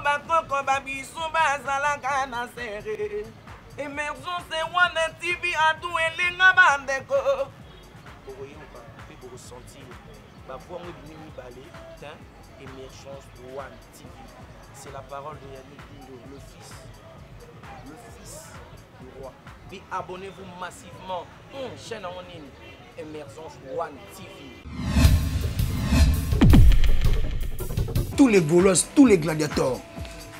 bakoko babisu bazalaka na serre. Émergence One TV adu elenga bandeko. Okoyoka pe ressentir ba voix mo bimi balé, hein, Émergence One TV. C'est la parole de Yannick Dindo, le fils du roi. Puis abonnez-vous massivement. Chaîne en ligne, Émergence One TV. Tous les Gaulois, tous les gladiateurs,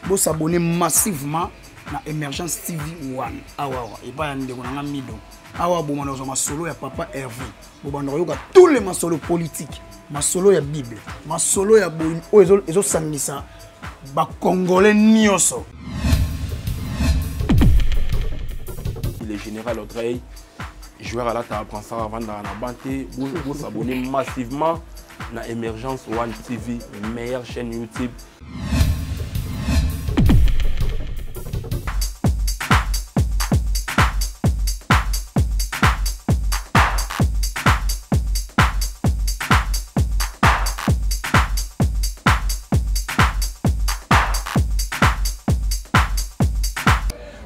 vous s'abonnez massivement à Émergence TV One. Et pas un mido. Awa bon ma solo ya papa Hervé. Bon tous les masolos politiques, ma solo ya Bible, ma solo ya boy ezo sangisa ba congolais nyoso. Le général Audrey, joueur à la table quand ça avant dans la banté, vous s'abonnez massivement à Émergence One TV, meilleure chaîne YouTube.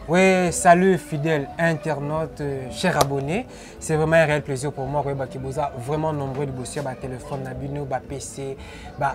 Oui, salut fidèles internautes, chers abonnés. C'est vraiment un réel plaisir pour moi. Qui vous a vraiment nombreux de bosser sur téléphone, PC,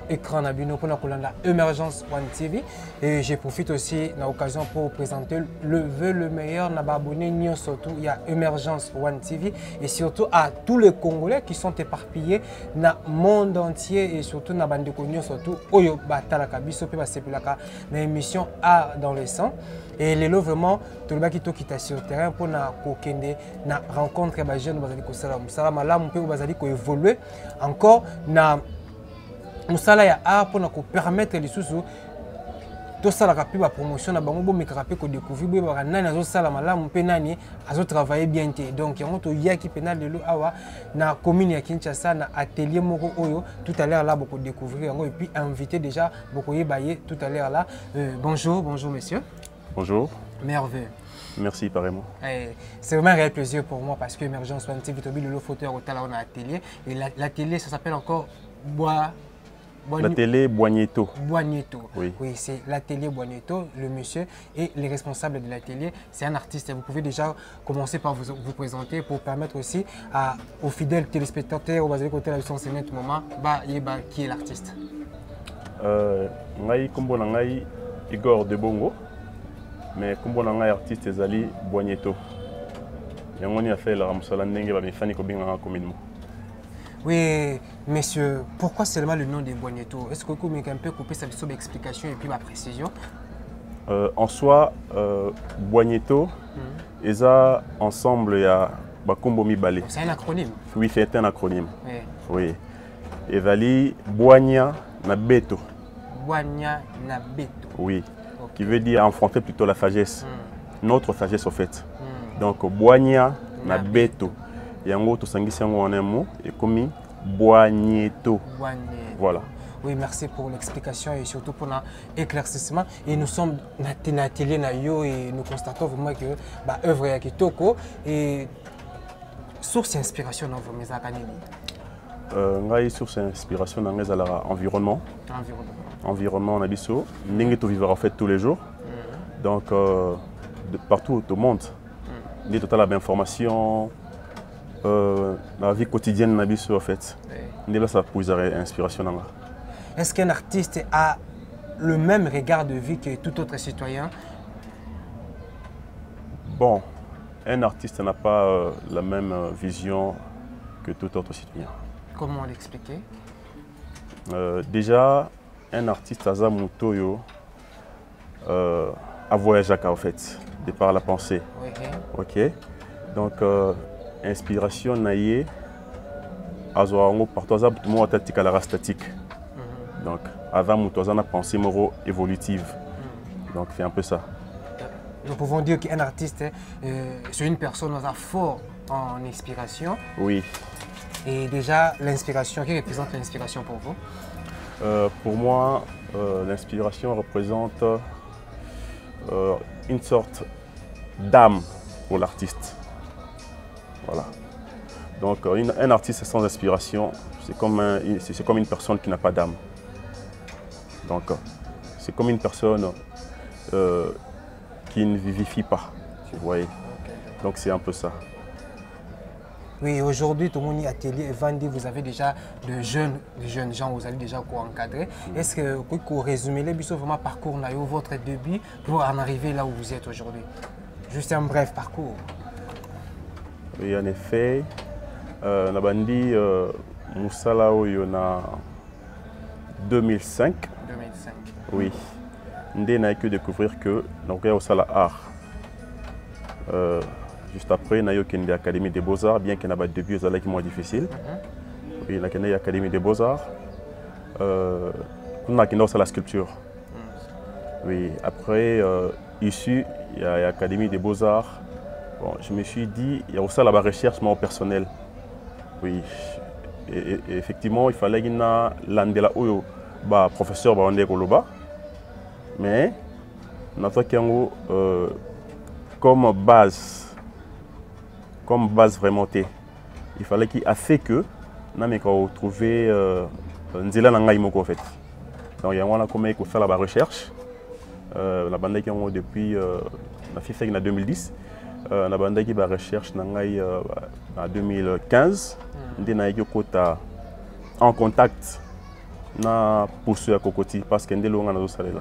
écran, pour nous Émergence One TV. Et je profite aussi de l'occasion pour présenter le vœu le meilleur na abonné surtout il y a Émergence One TV et surtout à tous les Congolais qui sont éparpillés dans le monde entier et surtout dans bande surtout oyo batalaka biso pe basepelaka na émission A dans le sang. Et les lots vraiment tout le qui quitte sur le terrain pour na kokende na rencontre ba jeune bazali ko sala musala malamu pe bazali ko évoluer encore na musala ya art pour na ko permettre les sous tout ça la pi ba promotion na bango bo mekaka pe ko découvrir ba nani azo sala malamu pe nani azo travailler bien té donc yango to yaki penal de lo awa na commune ya Kinshasa na atelier moko oyo tout à l'heure là beaucoup découvrir yango et puis inviter déjà beaucoup yebaye tout à l'heure là bonjour monsieur. Bonjour. Merveilleux. Merci, pareillement. C'est vraiment un réel plaisir pour moi parce que Émergence One TV, le fauteuil au talent atelier. Et l'atelier, ça s'appelle encore L'atelier Boigneto. Boigneto. Oui, oui c'est l'atelier Boigneto, le monsieur et les responsables de l'atelier. C'est un artiste. Vous pouvez déjà commencer par vous présenter pour permettre aussi aux fidèles téléspectateurs, aux basés côté la leçon c'est net moment, qui est l'artiste. Ngai Kombo Ngai Igor de Bongo. Mais comme on a artiste ezali Boigneto. Yango ni a fait la ramsala ndenge ba mifani ko binga commune. Oui, monsieur, pourquoi seulement le nom de Boigneto? Est-ce que vous pouvez un peu couper sa explication et puis ma précision? En soi, Boigneto, eza ensemble ya Bakombo Mibale. C'est un acronyme? Oui, c'est un acronyme. Oui. Oui. Ezali Boigna na Beto. Boigna na Beto. Oui. Qui veut dire affronter plutôt la sagesse, notre sagesse au fait. Donc, Boigna na Beto. Et en gros, tout ça, en un mot, et comme Boigneto. Voilà. Oui, merci pour l'explication et surtout pour l'éclaircissement. Et nous sommes dans l'atelier et nous constatons vraiment que l'œuvre est Kitoko et source d'inspiration dans vos maisons. Source d'inspiration dans l'environnement. Environnement on a dit ça, n'importe où vivre en fait tous les jours. Donc partout au monde, des total d'informations, la vie quotidienne on a dit ça en fait. N'est ça pour inspiration. Est-ce qu'un artiste a le même regard de vie que tout autre citoyen? Bon, un artiste n'a pas la même vision que tout autre citoyen. Comment l'expliquer? Déjà, un artiste Azamutoyo a voyagé en fait, de par la pensée. Ok. Donc, inspiration naïe, Azoango partout tout le monde a la statique. Donc, Azamutoyo a une pensée moro évolutive. Donc, c'est un peu ça. Nous pouvons dire qu'un artiste, c'est une personne fort en inspiration. Oui. Et déjà, l'inspiration, qui représente l'inspiration pour vous? Pour moi, l'inspiration représente une sorte d'âme pour l'artiste. Voilà. Donc, un artiste sans inspiration, c'est comme une personne qui n'a pas d'âme. Donc, c'est comme une personne qui ne vivifie pas, vous voyez. Donc c'est un peu ça. Oui, aujourd'hui, tout le monde atelier Vandi, vous avez déjà de jeunes gens, vous allez déjà encadrer. Est-ce que vous pouvez résumer les vraiment parcours, votre début pour en arriver là où vous êtes aujourd'hui? Juste un bref parcours. Oui, en effet, Nabandi Moussala Oyona 2005. 2005. Oui. Ndé n'a que découvrir que donc il y a aussi art. Juste après, il y a eu l'Académie des Beaux-Arts, bien qu'il y ait un début qui moins difficile. Oui, il y a eu l'Académie des Beaux-Arts. On a eu la sculpture. Oui, après, ici, il y a l'Académie des Beaux-Arts. Bon, je me suis dit, il y a aussi la recherche personnelle. Oui, et effectivement, il fallait qu'il y ait l'andela oyo, professeur Baondé Koloba. Mais, comme base vraiment, il fallait qu'il a fait que nous trouvé Nzela Nangaïmoko en fait. Donc il y a un comment il faut faire la recherche. La bande qui ont depuis la fait en 2010. La bande qui va recherche en 2015. On a en contact na pour ce Kokoti parce qu'il y a des salé là.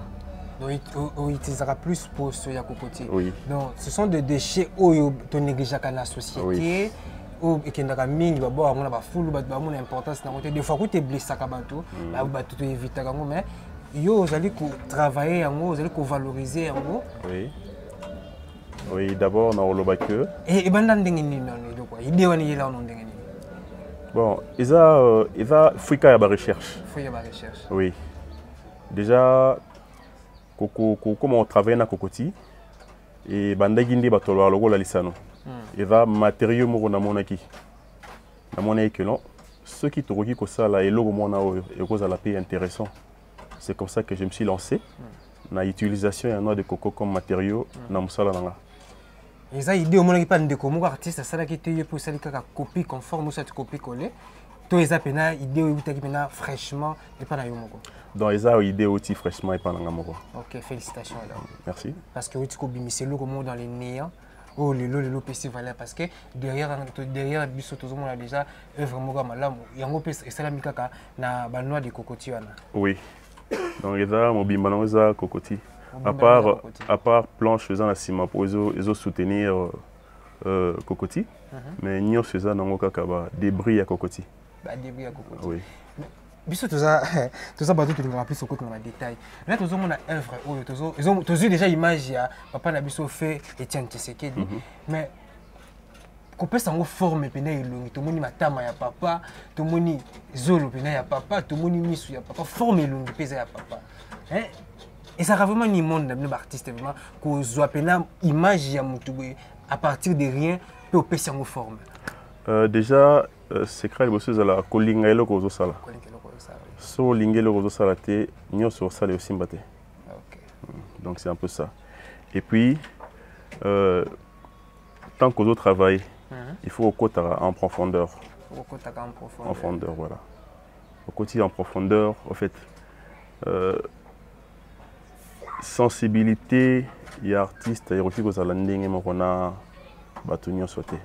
Donc, on utilisera plus pour ce Yakokoti. Oui. Donc, ce sont des déchets où tu négliges la société. Où il y a des importance. Des fois, quand tu es blessé, tu évites. Mais vous allez travailler, vous allez valoriser. Oui. Oui, d'abord, on a le que. Et bon, il y a Fouika à la recherche. Oui. Déjà, comment on travaille dans Kokoti et bandagindi batolo logo la lisano. Il va matériaux mo na monaki. Na monaki que non, ceux qui trouvent que ça là et logo mona et cause à la paix intéressant. C'est comme ça que je me suis lancé dans l'utilisation de noix de coco comme matériau dans musala nanga. Et ça idée au monde qui pas de comme artiste ça là qui te pour ça qui copie conforme ou cette copie collée. Toi ils appellent idée où tu as fraîchement et pas na yomoko. Donc ils ont idée aussi fraîchement et pas na ngamoko. OK, félicitations alors. Merci. Parce que tu combines c'est le comment dans les néants. Oh le PC voilà parce que derrière biso tout le monde a déjà œuvre moga malamu. Yango PC ça la mikaka na ba noix de cocotier wana. Oui. Donc ils ont mobimba na za cocotier. À part planche faisant la ciment pour les soutenir cocotier. Mais nous faisons dans kaka ba débris à cocotier. Ba débris à cocotier. Oui. Biso tout ça bateau tu nous plus au côté dans les détails. Là tous on a œuvre ils ont déjà image ya papa na biso fait Etienne Tshisekedi. Mais qu'on peut s'en forme pena ilungi tout moni matama ya papa, tout moni zolo pena ya papa, tout moni misu ya papa, forme ilungi pesa ya papa. Hein? Et ça a vraiment ni monde d'un artiste vraiment qu'on soit pena image ya mutuwe à partir de rien peut opérer s'en forme. Déjà c'est créé le chose à la colinga elo kozo sala. So lingelo kozo sala te nyoso sala aussi mbate. OK. Donc c'est un peu ça. Et puis tant que l'autre travaille, il faut au côté en profondeur. Au côté en profondeur. En profondeur, voilà. Au côté en profondeur, en fait, sensibilité, il y a artiste, il y a aussi aux alandings et on a battu sauté.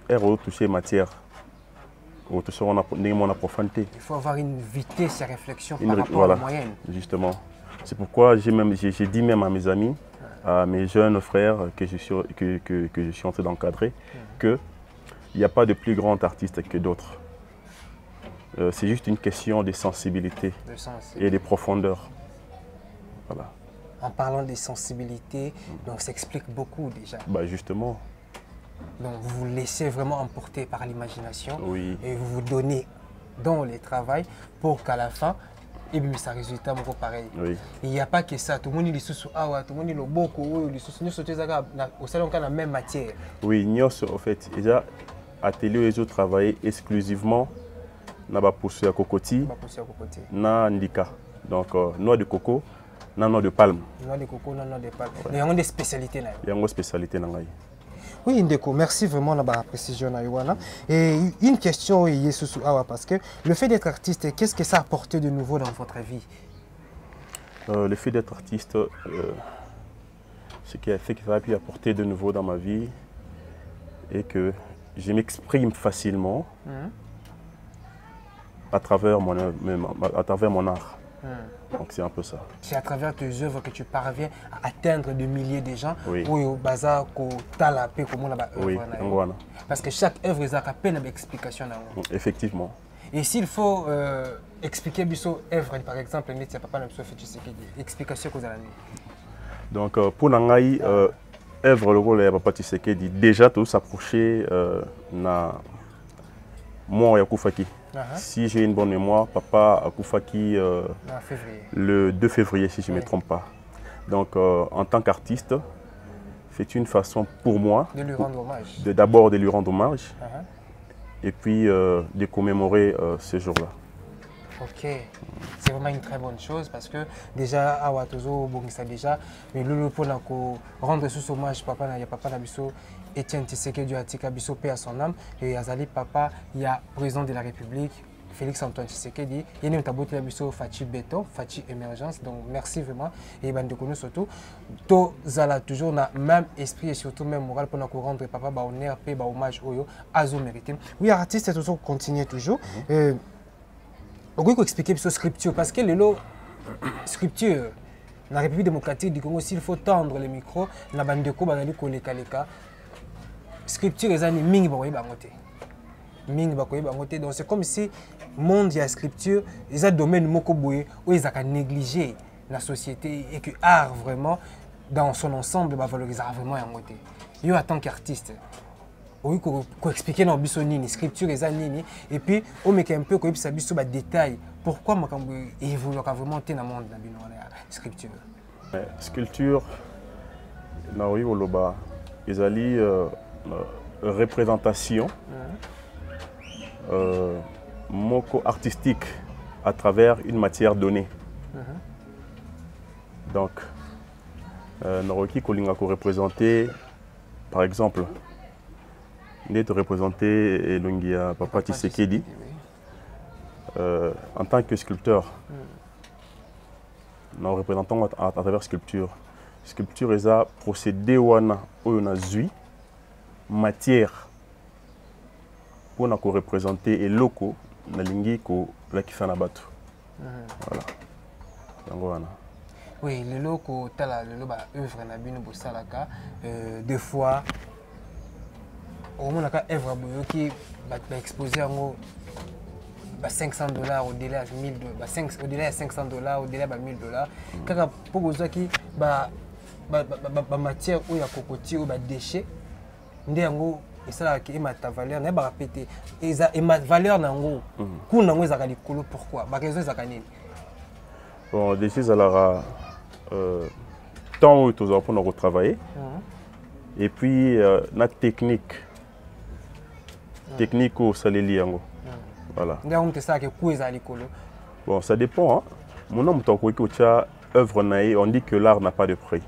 Et on toucher matière, on touche on a profondité. Il faut avoir une vitesse de réflexion par rapport à la moyenne. Justement. C'est pourquoi j'ai dit même à mes amis, à mes jeunes frères que je suis en train d'encadrer, qu'il n'y a pas de plus grand artiste que d'autres. C'est juste une question de sensibilité et de profondeur. Voilà. En parlant de sensibilité, donc ça explique beaucoup déjà. Bah justement. Donc vous vous laissez vraiment emporter par l'imagination et vous vous donnez dans le travail pour qu'à la fin, et bien ça résultat beaucoup pareil. Il n'y a pas que ça, tout le monde est sous awa, tout le monde est beaucoup, nous sommes au salon dans la même matière. Oui, nous en fait déjà atelier et travailler exclusivement na ba pousser à cocoti, na ndika. Donc noix de coco, na noix de palme. Noix de coco, na noix de palme. Il y a des spécialités là. Il y a une spécialité là. Oui, Ndeko, merci vraiment de la précision. Et une question, parce que le fait d'être artiste, qu'est-ce que ça a apporté de nouveau dans votre vie? Le fait d'être artiste, ce qui a fait que ça a pu apporter de nouveau dans ma vie et que je m'exprime facilement à travers mon art. Donc c'est un peu ça. C'est à travers tes œuvres que tu parviens à atteindre des milliers de gens. Oui. Oui, parce que chaque œuvre est à peine d'explication. Effectivement. Et s'il faut expliquer biso œuvre, par exemple, explication que vous avez. Donc pour Nangaï, œuvre le rôle de Papa Tshisekedi déjà tout s'approcher na mort Yakoufaki. Si j'ai une bonne mémoire, Papa Yakoufaki le 2 février si je ne me trompe pas. Donc en tant qu'artiste, c'est une façon pour moi de lui rendre hommage. D'abord de lui rendre hommage et puis de commémorer ce jour-là. Ok, c'est vraiment une très bonne chose parce que déjà, à Watozo, déjà, mais le pour rendre sous hommage, papa Nabiso, Etienne Tshisekedi Atika Biso, paix à son âme, et Azali Papa, il y a président de la République, Félix Antoine Tshisekedi, il y a un Biso Fachi Béton, Fachi Émergence, donc merci vraiment, et Bandekonu surtout, tout Zala toujours dans le même esprit et surtout même moral pour nous rendre papa, honneur, paix, hommage, Oyo, Azo mérité. Oui, artiste, toujours continue toujours. On peut expliquer sur scripture parce que le scripture dans la République démocratique du Congo, s'il faut tendre les micros, la bande de ko bazali koleka scripture ezani mingi ba koyeba ngote. Mingi ba koyeba ngote, donc c'est comme si monde ya scripture eza domaine moko boye où ils a négligé la société et que art vraiment dans son ensemble va valoriser vraiment ngote. Yo en tant qu'artiste oui, qu'on expliquer dans Bissonini, scripture et zanini, et puis on met un peu comme ça biso ba détail. Pourquoi moi quand évolue vraiment dans le monde dans la scripture. Sculpture, na oui oloba, ezali représentation, moko artistique à travers une matière donnée. Donc, Naroki Kolinga ko représenter, par exemple. D'être représenté Elongia Papa Tshisekedi en tant que sculpteur. Nous représentons à travers sculpture. Sculpture est un procédé où on a matière pour nous représenter et locaux na lingi ko la kifana batu. Voilà. Oui, les locaux tala le ba œuvre na bino bosalaka des fois au moins la œuvre qui va exposer en $500 au-delà de $1000, au-delà de $500, au-delà de $1000. Car pour vous qui matière ou ya cocotier ou déchets, ndengo et ça qui est ma valeur n'est pas répété et ma valeur nango ku nango ezaka likolo pourquoi ba raison ezaka nini. Bon déchets alors temps où tu pour nous travailler et puis la technique au saleli yango. Voilà. Bon, ça dépend. Hein. Mon nom est œuvre naïe, on dit que l'art n'a pas de prix.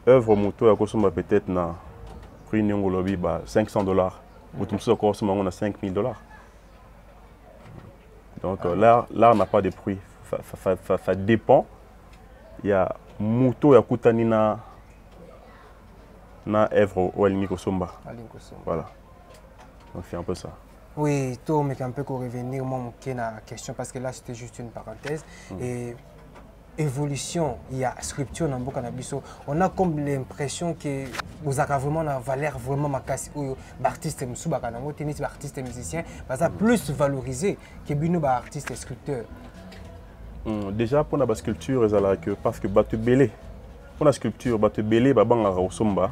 Œuvre moto à consommer peut-être na prix nyongolobi ba $500. Ou tout ça consommer on a $5000. Donc l'art n'a pas de prix. Ça dépend. Il y a moto ya kutani na œuvre ou alingi kosomba. Voilà. Donc c'est un peu ça. Oui, toi, mais un peu pour revenir à la question parce que là c'était juste une parenthèse. Et évolution, il y a scripture dans beaucoup d'habitudes. On a comme l'impression que vous avez vraiment la valeur vraiment makasi ou artiste musubaka nango tennis artiste musicien, ça plus valorisé que bino ba artiste et sculpteur. Déjà pour la sculpture, parce que batu belé. Pour la sculpture, batu belé ba banga osomba.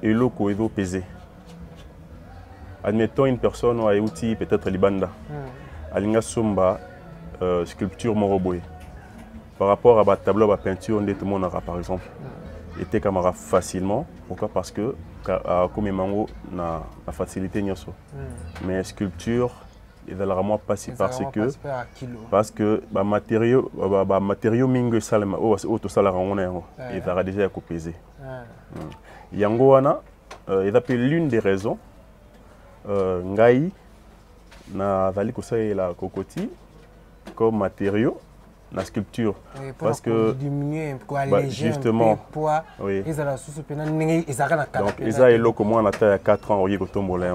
Et loko evo pesé. Admettons une personne ou outil peut-être libanda. Alinga somba sculpture moroboy. Par rapport à la tableau à peinture, on est tout le monde par exemple. Et camara facilement. Pourquoi? Parce que comme mango na facilité nyoso. Mais sculpture il va vraiment passer parce que matériaux mingo salama ou to salara on il va déjà pesé. Yango wana il appelle l'une des raisons ngai na vali kosalela kokoti comme matériaux la sculpture. Oui, parce que diminuer, pour bah, alléger justement, un peu poids, oui. ils ont la sous donc ils ont eu comme moi on a 4 ans au Yékotombolé.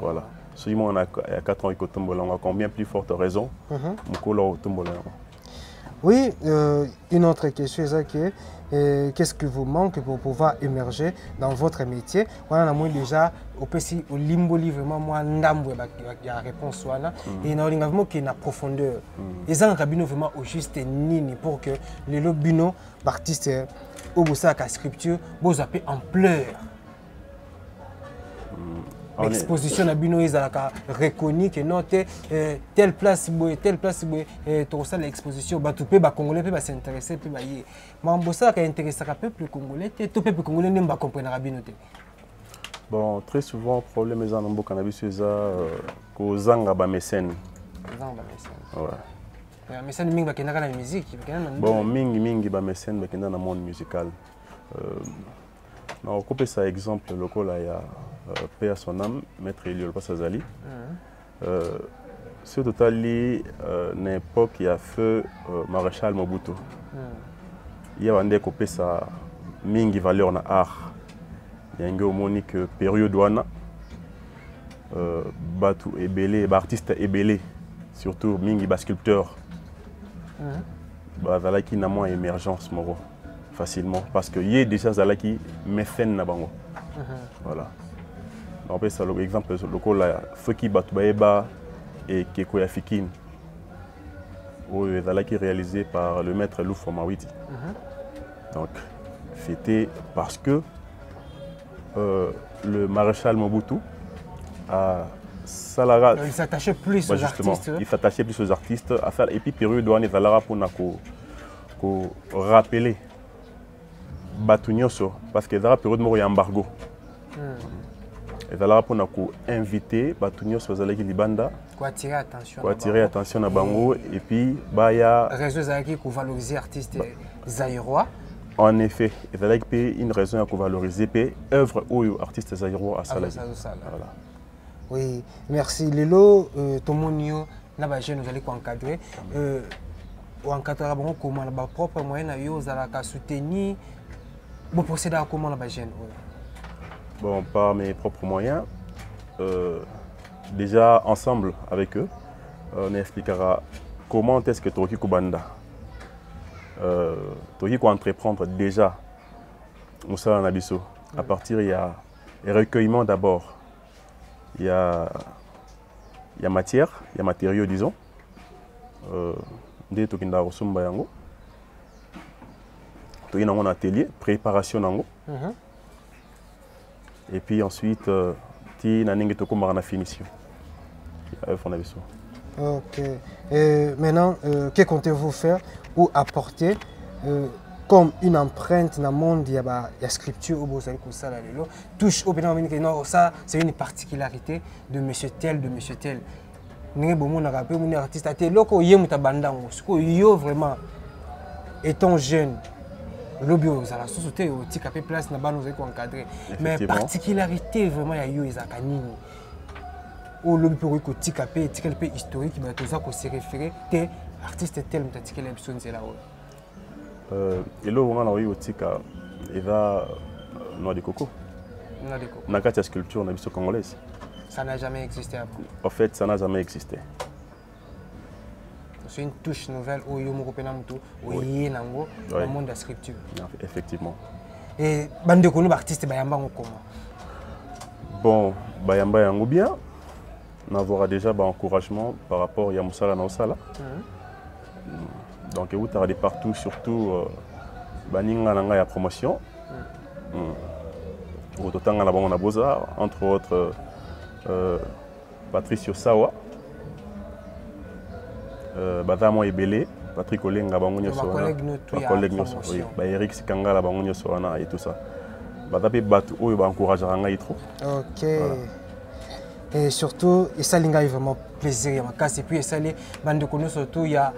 Voilà. Si moi on a 4 ans au Yékotombolé, on a combien plus forte raison au Tombolé. Oui, une autre question, c'est qu'est-ce qui vous manque pour pouvoir émerger dans votre métier? On a déjà au limboli vraiment moi ndambo la réponse et on a vraiment qui na profondeur. Les gens rabino vraiment au juste nini pour que les lobino artistes au bossa ka scripture vous appelez ampleur. L'exposition na bino ezalaka reconnu que non telle place tout ça l'exposition ba tout pe ba congolais pe ba s'intéresser pe ba yé mambosa ka intéresser ka peuple congolais tout peuple congolais ne ba comprendre bino te. Bon, très souvent problème les en cannabis ko zanga ba mécène. Ouais. Mécène mingi ba kenda na musique, bon mingi ba mécène ba kenda na monde musical. Non, couper ça exemple local il y a paix à son âme, maître Eliol Passazali. Ce total, une époque, il y a feu maréchal Mobutu. Il y a un coupé ça, mingi valeur na art. Il y a une monique période douana, batu ébélé, artiste ébélé, surtout mingi bas sculpteur. Bah voilà qui n'a moins émergence moro facilement parce que y a déjà ça qui mécène na bango. Voilà. On peut ça l'exemple local là Foki Batubaeba et Keko Yafikin qui est réalisé par le maître Loufo Mawiti. Donc c'était parce que le maréchal Mobutu a Salara. Il s'attachait plus aux artistes. Il s'attachait plus aux artistes à faire et puis période douane et Salara pour rappeler Batunyoso parce que dans la période où il y a embargo. Et là pour nous inviter Batunyoso Zalaki Libanda pour attirer attention à Bango et puis bah il y a raison Zalaki pour valoriser artistes zaïrois. En effet, il y a une raison pour valoriser les œuvres aux artistes zaïrois à Salagi. Voilà. Oui, merci. Lelo Tomonio na jeune nous allez encadrer ou encadrer comment la propre moyen à yo zalaka soutenir bon procéder à comment la jeune. Bon, par mes propres moyens, déjà ensemble avec eux, on expliquera comment est-ce que Toki Kubanda, Toki entreprendre déjà Moussa Nabiso. À partir, il y a recueillement d'abord, il y a matière, il y a matériaux, disons. Dès Toki Nda Rosumba Yango, Toki Nango atelier, préparation Nango. Et puis ensuite, tu as une finition. Ok. Et maintenant, que comptez-vous faire ou apporter comme une empreinte dans le monde de la scripture ou touche au non, ça c'est une particularité de monsieur tel, de monsieur tel. Nous artiste vraiment étant jeune. Lobio ça la société au petit capé place na ba nous encadrer mais particularité vraiment ya yo ezaka nini au lobby pour ko petit capé historique ba toza ko se référer té artiste tel mutatikele episode là et là on a eu au tika et va noix de coco na kati sculpture na biso congolaise ça n'a jamais existé après en fait ça n'a jamais existé. C'est une touche nouvelle au Yomokopenamuto, au Yenango, dans le monde de la scripture. Effectivement. Et bande kono artiste bayamba comment? Bon, bayamba yango bien. On aura déjà un encouragement par rapport à Yamusala Naosala. Donc vous avez partout, surtout baninga nanga ya promotion. Au total on a Beaux-Arts, entre autres Patricio Sawa. Badamo Ebele, Patrick Olenga Bangonyo Soana, collègue oui, Eric Sikangala Bangonyo Soana et tout ça. Badape Batu Oyo encourage Ranga Itro. Ok. Et surtout, et ça linga vraiment plaisir ma casse et puis ça les bande de surtout il y a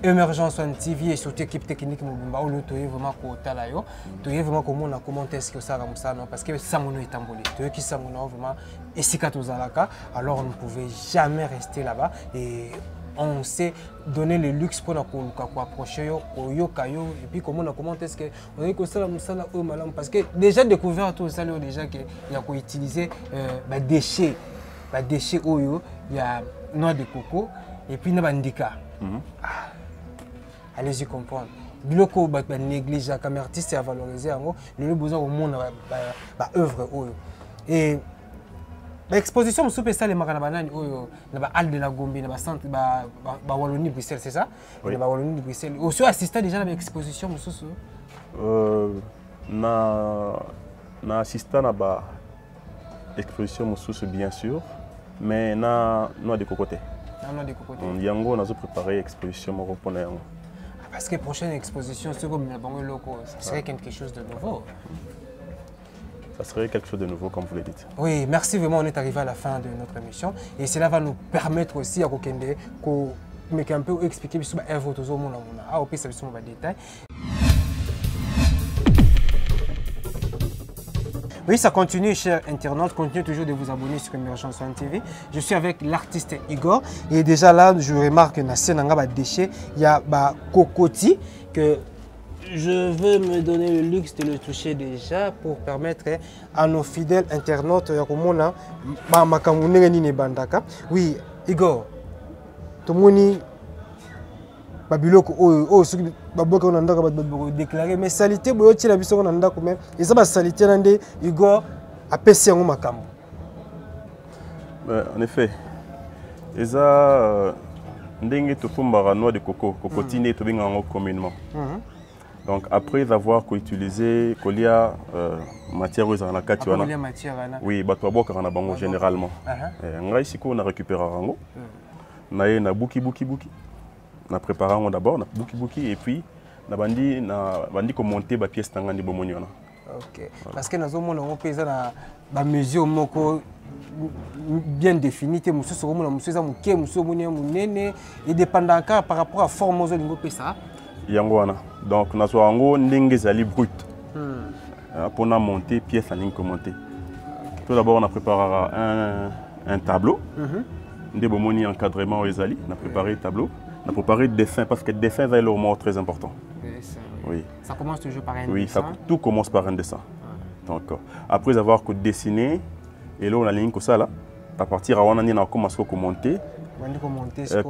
Émergence en TV et surtout équipe technique Mobumba où nous vraiment côté là yo. Tu vraiment comment est-ce que ça comme ça non parce que ça mon est embolé. Tu qui ça mon vraiment et si alors on ne pouvait jamais rester là-bas et on s'est donné le luxe pour approcher et puis comment est-ce que on est comme ça parce que déjà découvert tout ça déjà qu'il y a qu'on utiliser déchets oyo il y a noix de coco et puis na bandika. Allez-y comprendre. Biloko ba négliger comme artiste à valoriser en le besoin au monde ba œuvre oyo et l'exposition soupe ça les makana banani oyo na ba hall de la Gombe na ba centre ba Wallonie Bruxelles c'est ça oui. Ba Wallonie Bruxelles aussi assisté déjà à l'exposition mususu na assisté na ba exposition mususu bien sûr mais na noix de cocoté yango nazo préparer exposition moko pona yango. Parce que la prochaine exposition, c'est comme ça serait quelque chose de nouveau. Ça serait quelque chose de nouveau, comme vous le dites. Oui, merci vraiment. On est arrivé à la fin de notre émission. Et cela va nous permettre aussi à Kokende, mais un peu expliquer sur l'œuvre de Zomo. Ah, au pire, ça va être un détail. Oui, ça continue, chers internautes. Continuez toujours de vous abonner sur Emergence One TV. Je suis avec l'artiste Igor. Et déjà là, je remarque que dans la scène, il y a Cocoti que je veux me donner le luxe de le toucher déjà pour permettre à nos fidèles internautes de oui, Igor, tout le monde babiloko oyo soki baboka na ndaka ba déclarer mais salité boyo ti la biso na ndako mais eza ba salité na nde Igor apesi yango makambo. En effet eza ndenge to fumbara noix de coco cocotine to binga ngo communément. Donc après avoir utilisé kolia matière aux na kati wana oui bato baboka na bango généralement ngai siko na récupérer rango na buki na préparant d'abord na buki et puis na bandi commenter ba pièce tangandi bomoni wana. OK. Parce que nazo mona on pesa na ba mesure moko bien définie te musu so mona musu za muke musu moni munene et dépendant car par rapport à forme ozo lingo pesa yango wana. Donc nazo yango ndenge zali brut. Pour na monter pièce en ligne commenter. Tout d'abord on a préparé un tableau. Ndé bomoni encadrement aux ezali, on a préparé le tableau. On a préparé le dessin parce que le dessin est le mot très important. Oui. Ça commence toujours par un dessin. Oui, tout commence par un dessin. Donc, après avoir dessiné, et là on a ligne comme ça là, à partir à on a commencé à monter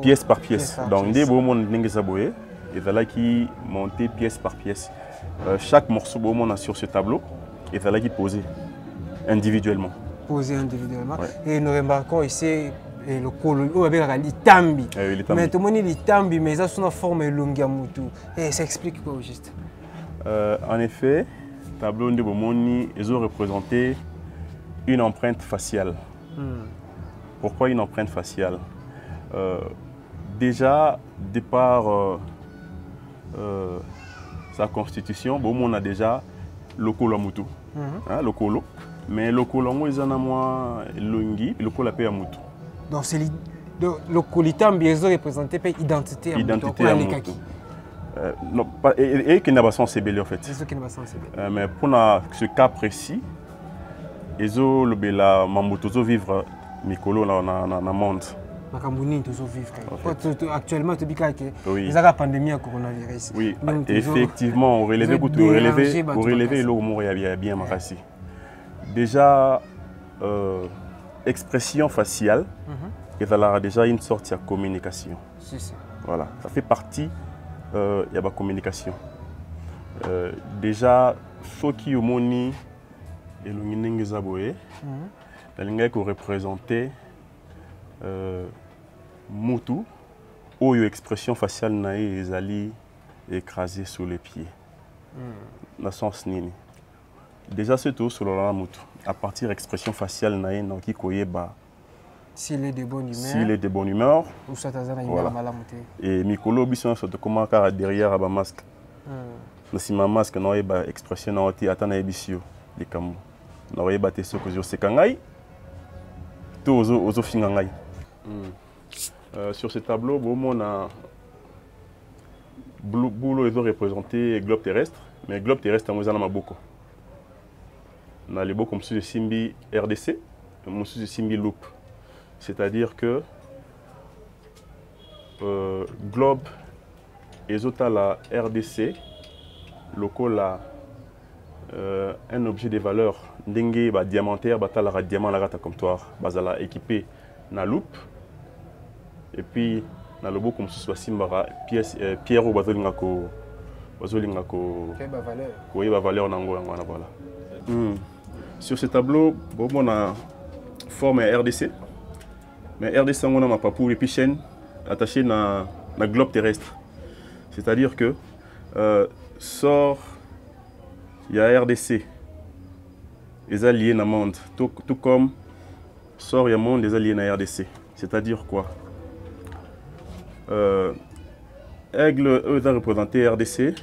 pièce par pièce. Donc dès bon on n'engue saboyer et là qui monter pièce par pièce. Chaque morceau bon on a sur ce tableau et là qui posé individuellement. Posé individuellement. Et nous remarquons ici et le colo avec l'itambi. Mais tout le monde l'itambi mais ça sous une forme longue à mutu. Et ça explique quoi au juste? En effet, tableau de Bomoni, ils ont représenté une empreinte faciale. Pourquoi une empreinte faciale? Déjà, de par sa constitution, Bomon a déjà le colo à mutu. Le colo. Mais le colo, ils en ont moins longi, le colo à paix à mutu. Donc c'est le colitambi, ils ont représenté l'identité à mutu. Non, et qui n'a pas sens belle en fait. Mais pour ce cas précis, ils ont le mambotozo vivre Mikolo dans le monde. Actuellement, il y a la pandémie à coronavirus. Oui, effectivement, on relève le mot bien marassi. Déjà, expression faciale, il y a déjà une sorte de communication. Voilà, ça fait partie. Il y a la communication. Déjà, ceux qui ont moni et l'ungine zaboé, la qui représentait mutu, ou expression faciale naïe ali écrasée sous les pieds. Dans le sens nini. Déjà c'est tout sur la mutu. À partir de l'expression faciale naïe qui koye ba. S'il est de bonne humeur. S'il est de bonne humeur. Ou ça t'a voilà. Et Mikolo bison se comment car derrière à masque. Si ma masque non est expression non ti atana ebisio les kamu. Non est batté ce que je sais kangai. Tout aux fingangai. Sur ce tableau, bon, on a boulot ils ont représenté globe terrestre, mais globe terrestre on a beaucoup. On a les beaux comme ceux de Simbi RDC, et ceux de Simbi Loop. C'est-à-dire que Globe et la RDC, local un objet de valeur ndenge ba diamantaire la diamant la gata comptoir bazala équipé na loupe et puis na lobo comme ce soit simbara pièce pierre ou bazolinga ko valeur nango ngwana voilà. Sur ce tableau bon on a forme RDC mais RDC on a ma papou et puis chaîne attachée na globe terrestre, c'est-à-dire que sort il y a RDC, les alliés dans le monde, tout comme sort il y a monde des alliés dans la RDC. C'est-à-dire quoi? Aigle, eux, ont représenté RDC.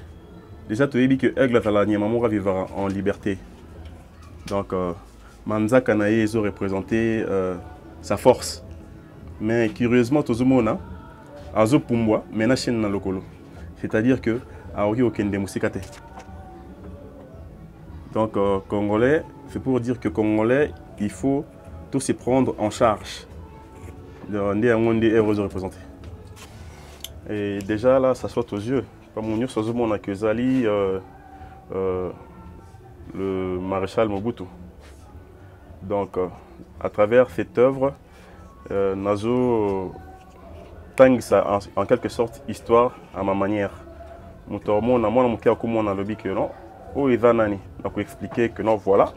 Déjà, tu as dit que Aigle va vivre en liberté. Donc, Manza Kanaye, ils ont représenté sa force. Mais curieusement, tout le monde a un Pumwa, mais na chaîne dans le colo. C'est-à-dire que Aori Okende Musikate. Donc, Congolais, c'est pour dire que Congolais, il faut tout se prendre en charge. On est heureux de représenter. Et déjà là, ça saute aux yeux. Comme on a que Zali, le maréchal Mobutu. Donc, à travers cette œuvre, Nazo tangue ça en quelque sorte histoire à ma manière. Moi, on a lobby que non. Oh, il va expliquer que non, voilà.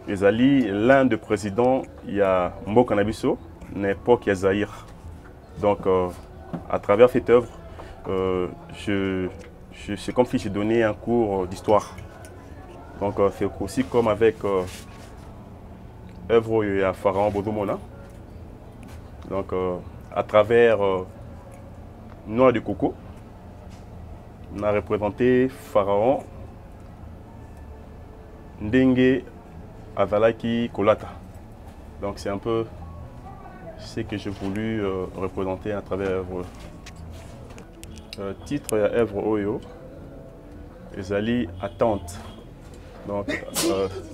Les alliés, l'un des présidents, il y a Mboka Nabiso, n'importe qui Zahir. Donc, à travers cette œuvre, c'est comme si j'ai donné un cours d'histoire. Donc, c'est aussi comme avec œuvre il y a Pharaon Bodomona. Donc, à travers Noix de Coco, on a représenté Pharaon Ndenge Azalaki Kolata. Donc c'est un peu ce que j'ai voulu représenter à travers l'œuvre. Titre et œuvre Oyo, Ezali Attente. Donc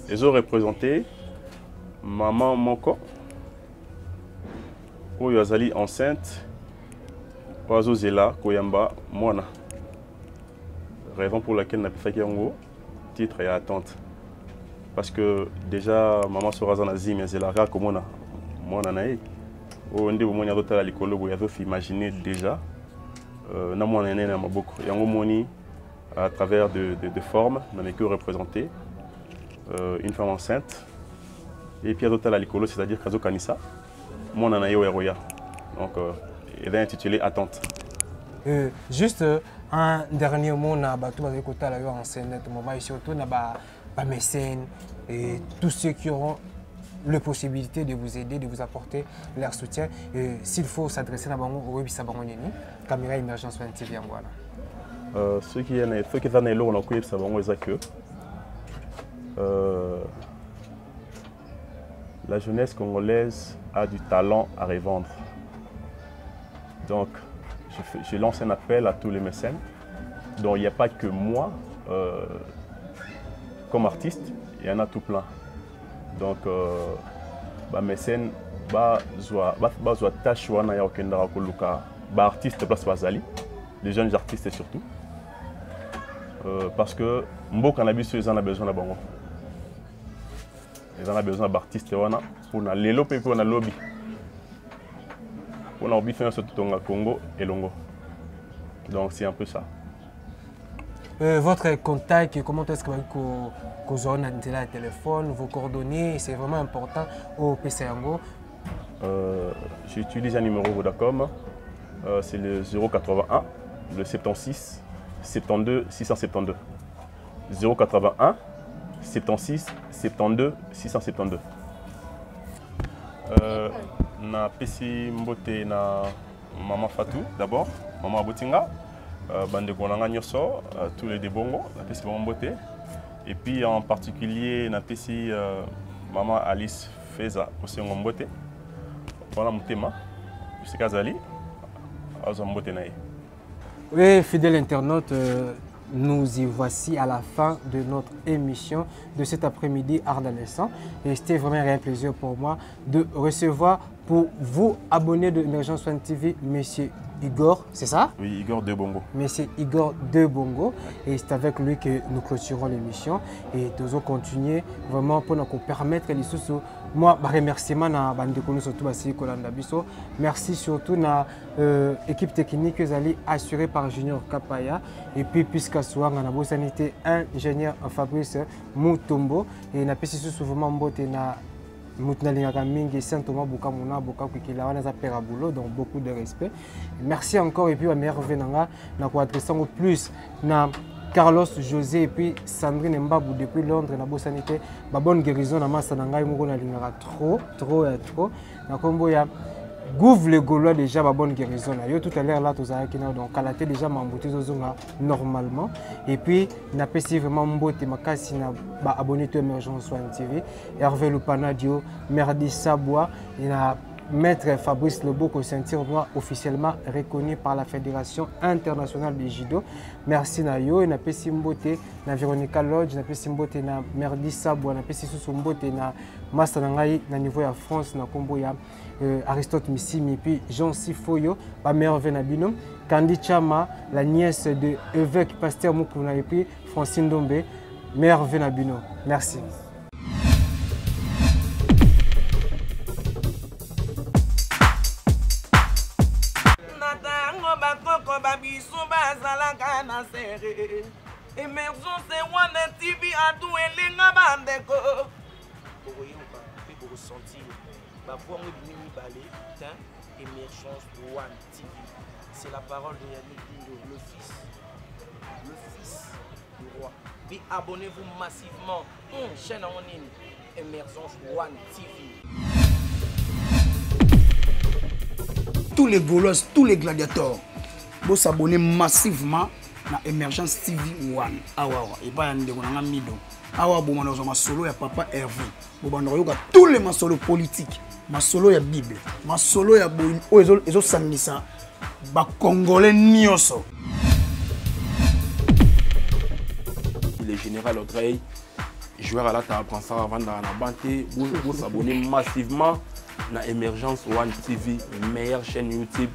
ils ont représenté Maman Moko, Oyo Azali enceinte, Oazo Zela Koyamba Mwana. Raison pour laquelle on a fait un titre et attente. Parce que déjà, maman sera dans la zime, c'est la rare comme on a. Moi, on a eu. On dit que d'autres à l'école, vous avez imaginé déjà. On a beaucoup. Et on à travers de formes, on a que représenté une femme enceinte. Et puis d'autres à l'école, c'est-à-dire Kazo Kanissa. Moi, on a eu Eroya. Donc, il est intitulé Attente. Juste un dernier mot, on a tout avec en scène, et surtout on a mécènes et tous ceux qui auront la possibilité de vous aider, de vous apporter leur soutien. S'il faut s'adresser à Bango, au Sabangonini, Caméra Émergence TV en voilà. Ceux qui sont là, on a coupé Sabango et que la jeunesse congolaise a du talent à revendre. Donc, je lance un appel à tous les mécènes. Donc, il n'y a pas que moi, comme artiste, il y en a tout plein. Donc, mécène, tâche artiste place Bazali, les jeunes artistes surtout. Parce que Mbo Cannabis, ils en ont besoin de Bango. Ils en ont besoin d'artistes pour les lobby pour le lobby. On a fait surtout au Congo et Longo. Donc c'est un peu ça. Votre contact, comment est-ce que vous avez un téléphone, vos coordonnées, c'est vraiment important au PCANGO. J'utilise un numéro Vodacom, c'est le 081, le 76 72 672. 081 76 72 672. Na pesi mbote na Maman Fatou d'abord, Maman Abotinga, bande Gonanga Nyoso, tous les débongos, na pesi Maman Mbote. Et puis en particulier na pesi Maman Alice Feza aussi Mbote. Voilà mon thème, c'est Kazali, Azo Mbote naï. Oui, fidèles internautes, nous y voici à la fin de notre émission de cet après-midi Art dans le sang. Et c'était vraiment un plaisir pour moi de recevoir pour vous abonnés de Emergence One TV, monsieur Igor, c'est ça? Oui, Igor de Bongo. Monsieur Igor de Bongo. Et c'est avec lui que nous clôturons l'émission. Et nous allons continuer vraiment pour nous permettre les sous. Moi, je remercie surtout merci surtout à l'équipe technique assurée par Junior Kapaya. Et puis, puisqu'à soir, on a beau sanité ingénieur Fabrice Moutombo. Et on a pu souvent donc beaucoup de respect. Merci encore et puis à Merveille adressant plus na Carlos José et puis Sandrine Mbabou depuis Londres na bo sanité ba bonne guérison na masa na ngai moko na lingaka trop na kombo ya Gouv le Gaulois déjà ma bonne guérison. Yo tout à l'heure là tous avec nous donc calaté déjà m'embouti normalement et puis n'a pas si vraiment mbote makasi na ba abonné to Emergence One TV Hervé Lupanadio Merdi Sabois et na Maître Fabrice Leboko ceinture noire officiellement reconnu par la Fédération internationale de judo. Merci na yo et na pesi mbote na Véronica Lodge na pesi mbote na Merdi Sabois na pesi sous mbote na master na ngai na niveau ya France na kombo ya Aristote Missimi et puis Jean Sifoyo, ba Merveille Nabino, Candy Chama, la nièce de évêque Pasteur Mukuna et puis Francine Dombe, Merveille Nabino. Merci. One TV Emergence One TV. C'est la parole de Yannick Dindo, le fils du roi. Puis abonnez-vous massivement. Chaîne en ligne, Emergence One TV. Tous les Gaulois, tous les gladiateurs, vous s'abonnez massivement à Emergence TV One. Et pas un mido. Bon, solo ya papa Hervé. Bon, tous les solos politiques. Ma solo ya Bible, ma solo ya boin, ezo sangisa ba Congolais nyoso. Le général Audrey, joueur à la table, prend ça avant dans la banque, vous s'abonnez massivement à Emergence One TV, meilleure chaîne YouTube.